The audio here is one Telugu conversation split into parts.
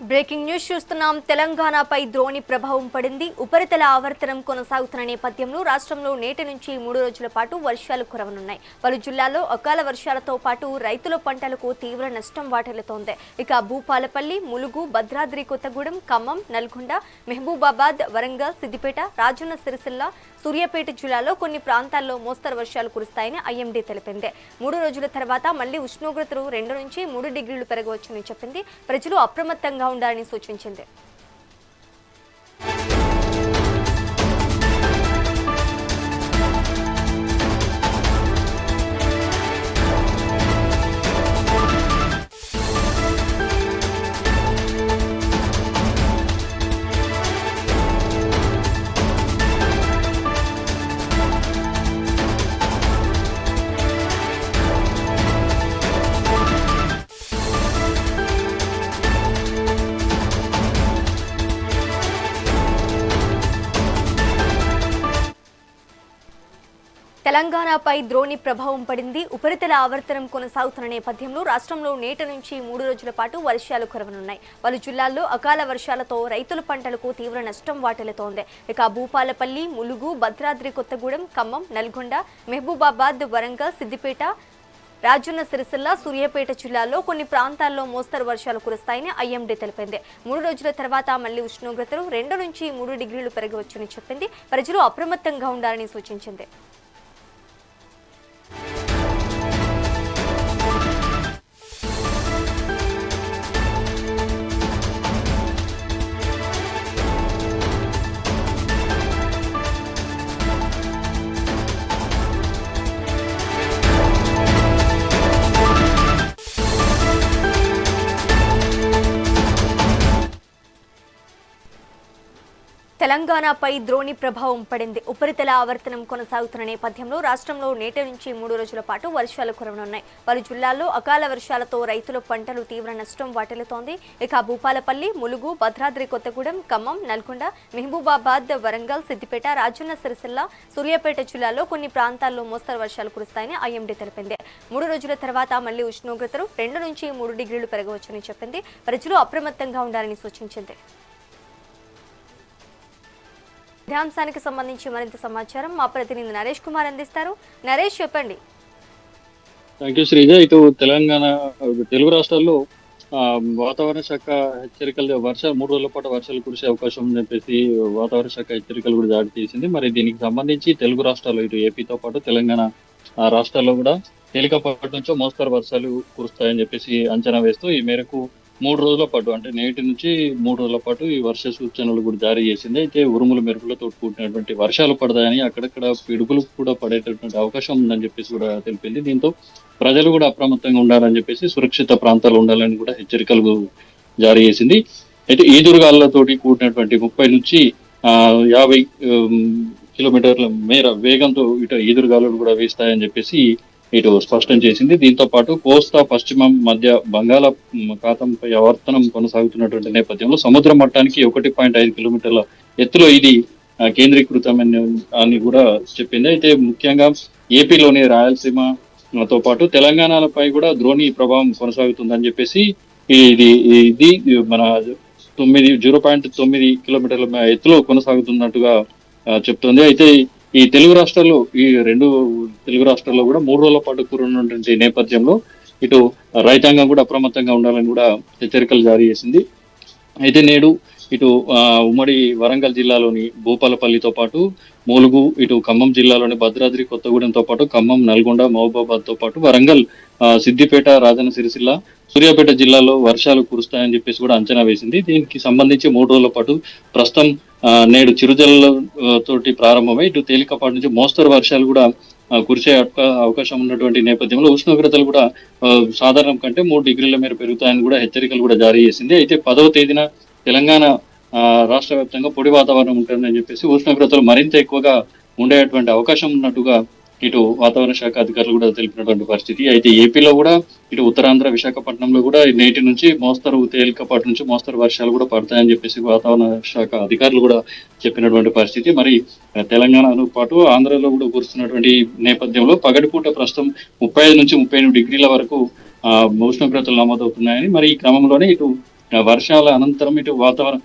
బ్రేకింగ్ న్యూస్ చూస్తున్నాం. తెలంగాణపై ద్రోణి ప్రభావం పడింది. ఉపరితల ఆవర్తనం కొనసాగుతున్న నేపథ్యంలో రాష్ట్రంలో నేటి నుంచి 3 రోజుల పాటు వర్షాలు కురవనున్నాయి. పలు జిల్లాల్లో అకాల వర్షాలతో పాటు రైతుల పంటలకు తీవ్ర నష్టం వాటిల్లుతోంది. ఇక భూపాలపల్లి, ములుగు, భద్రాద్రి కొత్తగూడెం, ఖమ్మం, నల్గొండ, మహబూబాబాద్, వరంగల్, సిద్దిపేట, రాజన్న సిరిసిల్ల, సూర్యాపేట జిల్లాలో కొన్ని ప్రాంతాల్లో మోస్తరు వర్షాలు కురుస్తాయని ఐఎండీ తెలిపింది. 3 రోజుల తర్వాత మళ్లీ ఉష్ణోగ్రతలు 2 నుంచి 3 డిగ్రీలు పెరగవచ్చని చెప్పింది. ప్రజలు అప్రమత్తంగా ఉండాలని సూచించింది. తెలంగాణపై ద్రోణి ప్రభావం పడింది. ఉపరితల ఆవర్తనం కొనసాగుతున్న నేపథ్యంలో రాష్ట్రంలో నేటి నుంచి 3 రోజుల పాటు వర్షాలు కురవనున్నాయి. పలు జిల్లాల్లో అకాల వర్షాలతో రైతుల పంటలకు తీవ్ర నష్టం వాటిల్లుతోంది. ఇక భూపాలపల్లి, ములుగు, భద్రాద్రి కొత్తగూడెం, ఖమ్మం, నల్గొండ, మహబూబాబాద్, వరంగల్, సిద్దిపేట, రాజన్న సిరిసిల్ల, సూర్యాపేట జిల్లాల్లో కొన్ని ప్రాంతాల్లో మోస్తరు వర్షాలు కురుస్తాయని ఐఎండీ తెలిపింది. 3 రోజుల తర్వాత మళ్లీ ఉష్ణోగ్రతలు 2 నుంచి 3 డిగ్రీలు పెరగవచ్చని చెప్పింది. ప్రజలు అప్రమత్తంగా ఉండాలని సూచించింది. తెలంగాణపై ద్రోణి ప్రభావం పడింది. ఉపరితల ఆవర్తనం కొనసాగుతున్న నేపథ్యంలో రాష్ట్రంలో నేటి నుంచి 3 రోజుల పాటు వర్షాలు కురవనున్నాయి. పలు జిల్లాల్లో అకాల వర్షాలతో రైతుల పంటలు తీవ్ర నష్టం వాటిల్లుతోంది. ఇక భూపాలపల్లి, ములుగు, భద్రాద్రి కొత్తగూడెం, ఖమ్మం, నల్గొండ, మహబూబాబాద్, వరంగల్, సిద్దిపేట, రాజన్న సిరిసిల్ల, సూర్యాపేట జిల్లాలో కొన్ని ప్రాంతాల్లో మోస్తరు వర్షాలు కురుస్తాయని ఐఎండీ తెలిపింది. 3 రోజుల తర్వాత మళ్లీ ఉష్ణోగ్రతలు 2 నుంచి 3 డిగ్రీలు పెరగవచ్చని చెప్పింది. ప్రజలు అప్రమత్తంగా ఉండాలని సూచించింది. అంశానికి సంబంధించి మరింత సమాచారం మా ప్రతినిధి నరేష్ కుమార్ అందిస్తారు. నరేష్, చెప్పండి. Thank you Sreeja. ఇటు తెలంగాణ, తెలుగు రాష్ట్రాల్లో వాతావరణ శాఖ హెచ్చరికలు 3 రోజుల పాటు వర్షాలు కురిసే అవకాశం ఉందని చెప్పేసి వాతావరణ శాఖ హెచ్చరికలు కూడా జారీ చేసింది. మరి దీనికి సంబంధించి తెలుగు రాష్ట్రాల్లో ఇటు ఏపీతో పాటు తెలంగాణ రాష్ట్రాల్లో కూడా తేలికపాటి నుంచో మోస్తరు వర్షాలు కురుస్తాయని చెప్పేసి అంచనా వేస్తూ ఈ మేరకు 3 రోజుల పాటు, అంటే నేటి నుంచి 3 రోజుల పాటు ఈ వర్ష సూచనలు కూడా జారీ చేసింది. అయితే ఉరుములు మెరుపులతో కూడినటువంటి వర్షాలు పడతాయని, అక్కడక్కడ పిడుగులు కూడా పడేటటువంటి అవకాశం ఉందని చెప్పేసి కూడా తెలిపింది. దీంతో ప్రజలు కూడా అప్రమత్తంగా ఉండాలని చెప్పేసి, సురక్షిత ప్రాంతాలు ఉండాలని కూడా హెచ్చరికలు జారీ చేసింది. అయితే ఈదురుగాళ్లతోటి కూడినటువంటి 30 నుంచి 50 కిలోమీటర్ల మేర వేగంతో ఇటు ఈదురుగాలులు కూడా వీస్తాయని చెప్పేసి ఇటు స్పష్టం చేసింది. దీంతో పాటు కోస్తా, పశ్చిమం, మధ్య బంగాళాఖాతంపై ఆవర్తనం కొనసాగుతున్నటువంటి నేపథ్యంలో సముద్ర మట్టానికి 1.5 కిలోమీటర్ల ఎత్తులో ఇది కేంద్రీకృతమని కూడా చెప్పింది. అయితే ముఖ్యంగా ఏపీలోని రాయలసీమతో పాటు తెలంగాణపై కూడా ద్రోణి ప్రభావం కొనసాగుతుందని చెప్పేసి ఇది మన 0.9 కిలోమీటర్ల ఎత్తులో కొనసాగుతున్నట్టుగా చెప్తుంది. అయితే ఈ తెలుగు రాష్ట్రాల్లో, ఈ 2 తెలుగు రాష్ట్రాల్లో కూడా 3 రోజుల పాటు కురున్నటువంటి నేపథ్యంలో ఇటు రైతాంగం కూడా అప్రమత్తంగా ఉండాలని కూడా హెచ్చరికలు జారీ చేసింది. అయితే నేడు ఇటు ఉమ్మడి వరంగల్ జిల్లాలోని భూపాలపల్లితో పాటు ములుగు, ఇటు ఖమ్మం జిల్లాలోని భద్రాద్రి కొత్తగూడెంతో పాటు ఖమ్మం, నల్గొండ, మహబూబాబాద్ తో పాటు వరంగల్, సిద్దిపేట, రాజన్న సిరిసిల్ల, సూర్యాపేట జిల్లాలో వర్షాలు కురుస్తాయని చెప్పేసి కూడా అంచనా వేసింది. దీనికి సంబంధించి 3 రోజుల పాటు ప్రస్తుతం నేడు చిరుజల్ల తోటి ప్రారంభమై ఇటు తేలికపాటి నుంచి మోస్తరు వర్షాలు కూడా కురిసే అవకాశం ఉన్నటువంటి నేపథ్యంలో ఉష్ణోగ్రతలు కూడా సాధారణం కంటే 3 డిగ్రీల మేర పెరుగుతాయని కూడా హెచ్చరికలు కూడా జారీ చేసింది. అయితే 10వ తేదీన తెలంగాణ రాష్ట్ర వ్యాప్తంగా పొడి వాతావరణం ఉంటుందని చెప్పేసి, ఉష్ణోగ్రతలు మరింత ఎక్కువగా ఉండేటువంటి అవకాశం ఉన్నట్టుగా ఇటు వాతావరణ శాఖ అధికారులు కూడా తెలిపినటువంటి పరిస్థితి. అయితే ఏపీలో కూడా ఇటు ఉత్తరాంధ్ర, విశాఖపట్నంలో కూడా నేటి నుంచి తేలికపాటి నుంచి మోస్తరు వర్షాలు కూడా పడతాయని చెప్పేసి వాతావరణ శాఖ అధికారులు కూడా చెప్పినటువంటి పరిస్థితి. మరి తెలంగాణతో పాటు ఆంధ్రలో కూడా కురుస్తున్నటువంటి నేపథ్యంలో పగటిపూట ప్రస్తుతం 35 నుంచి 38 డిగ్రీల వరకు ఉష్ణోగ్రతలు నమోదవుతున్నాయని, మరి ఈ క్రమంలోనే ఇటు వర్షాల అనంతరం ఇటు వాతావరణ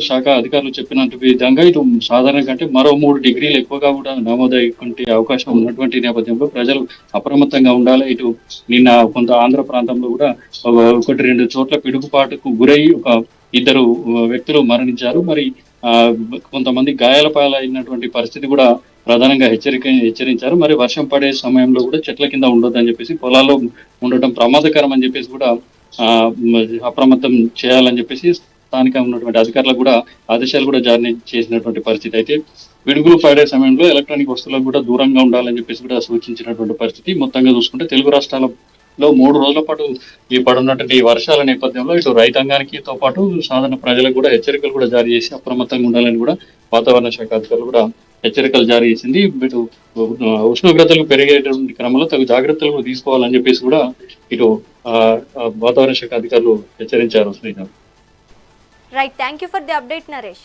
శాఖ అధికారులు చెప్పినట్టు విధంగా ఇటు సాధారణ కంటే మరో 3 డిగ్రీలు ఎక్కువగా కూడా నమోదయ్యేటువంటి అవకాశం ఉన్నటువంటి నేపథ్యంలో ప్రజలు అప్రమత్తంగా ఉండాలి. ఇటు నిన్న కొంత ఆంధ్ర ప్రాంతంలో కూడా 1-2 చోట్ల పిడుగుపాటుకు గురై ఒక ఇద్దరు వ్యక్తులు మరణించారు. మరి ఆ కొంతమంది గాయాల పాలైనటువంటి పరిస్థితి కూడా ప్రధానంగా హెచ్చరించారు. మరి వర్షం పడే సమయంలో కూడా చెట్ల కింద ఉండొద్దని చెప్పేసి, పొలాల్లో ఉండటం ప్రమాదకరం అని చెప్పేసి కూడా అప్రమత్తం చేయాలని చెప్పేసి స్థానికంగా ఉన్నటువంటి అధికారులకు కూడా ఆదేశాలు కూడా జారీ చేసినటువంటి పరిస్థితి. అయితే పిడుగులు పడే సమయంలో ఎలక్ట్రానిక్ వస్తువులకు కూడా దూరంగా ఉండాలని చెప్పేసి కూడా సూచించినటువంటి పరిస్థితి. మొత్తంగా చూసుకుంటే తెలుగు రాష్ట్రాలలో 3 రోజుల పాటు ఈ పడున్నటువంటి ఈ వర్షాల నేపథ్యంలో ఇటు రైతాంగానికితో పాటు సాధారణ ప్రజలకు కూడా హెచ్చరికలు కూడా జారీ చేసి అప్రమత్తంగా ఉండాలని కూడా వాతావరణ శాఖ అధికారులు కూడా హెచ్చరికలు జారీ చేసింది. ఇటు ఉష్ణోగ్రతలు పెరిగేటువంటి క్రమంలో తగు జాగ్రత్తలు కూడా తీసుకోవాలని చెప్పేసి కూడా ఇటు వాతావరణ శాఖ అధికారులు హెచ్చరించారు. Srikanth. Right, thank you for the update Naresh.